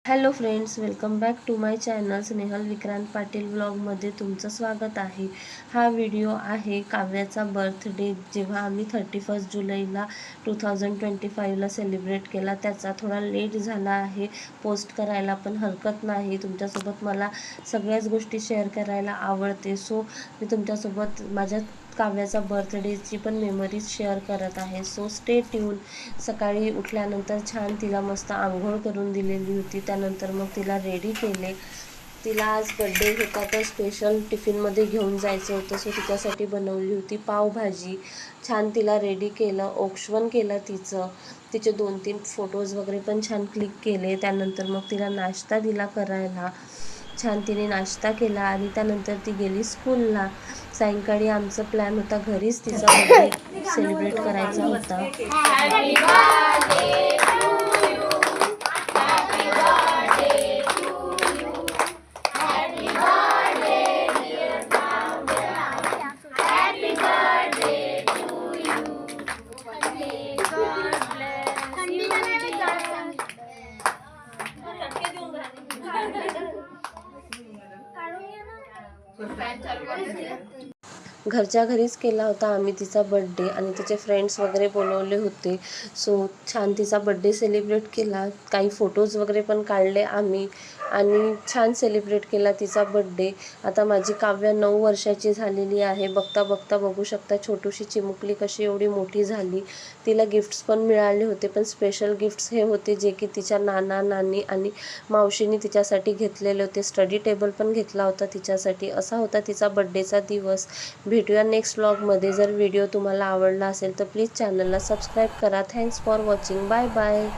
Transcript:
Hello friends, welcome back to my channel Snehal Vikrant Patil व्लॉगमध्ये तुमचं स्वागत आहे. हा व्हिडिओ आहे काव्याचा बर्थडे, जेव्हा आम्ही 31 जुलैला 2025ला सेलिब्रेट केला. त्याचा थोडा लेट झाला आहे पोस्ट करायला, पण हरकत नाही. तुमच्यासोबत मला सगळ्याच गोष्टी शेअर करायला आवडते, सो मी तुमच्यासोबत माझ्या काव्याचा बर्थडेची पण मेमरीज शेअर करत आहे. So stay tune. सकाळी उठल्यानंतर छान तिला मस्त आंघोळ करून दिलेली होती. त्यानंतर मग तिला रेडी केले. तिला आज बड्डे होता तर स्पेशल टिफिनमध्ये घेऊन जायचं होतं, सो तिच्यासाठी बनवली होती पावभाजी. छान तिला रेडी केलं, औक्षवण केलं तिचे 2-3 फोटोज वगैरे पण छान क्लिक केले. त्यानंतर मग तिला नाश्ता दिला करायला. छान तिने नाश्ता केला आणि त्यानंतर ती गेली स्कूलला. सायंकाळी आमचा प्लॅन होता घरीच तिचा बर्थडे सेलिब्रेट करायचा होता. घरच्या घरीच केला होता आम्ही तिचा बड्डे आणि तिचे फ्रेंड्स वगैरे बोलवले होते. सो छान तिचा बड्डे सेलिब्रेट केला. काही फोटोज वगैरे पण काढले आम्ही आणि छान सेलिब्रेट केला तिचा बड्डे. आता माझी काव्या 9 वर्षाची झालेली आहे. बघता बघता बघू शकता छोटीशी चिमुकली कशी एवढी मोठी झाली. तिला गिफ्ट्स पण मिळाले होते, पण स्पेशल गिफ्ट्स हे होते जे की तिच्या नाना नानी आणि मावशीने तिच्यासाठी घेतलेले होते. स्टडी टेबल पण घेतला होता तिच्यासाठी. असा होता तिचा बड्डेचा दिवस. भेटूया नेक्स्ट व्लॉगमध्ये. जर व्हिडिओ तुम्हाला आवडला असेल तर प्लीज चॅनलला सबस्क्राईब करा. Thanks for watching. Bye bye.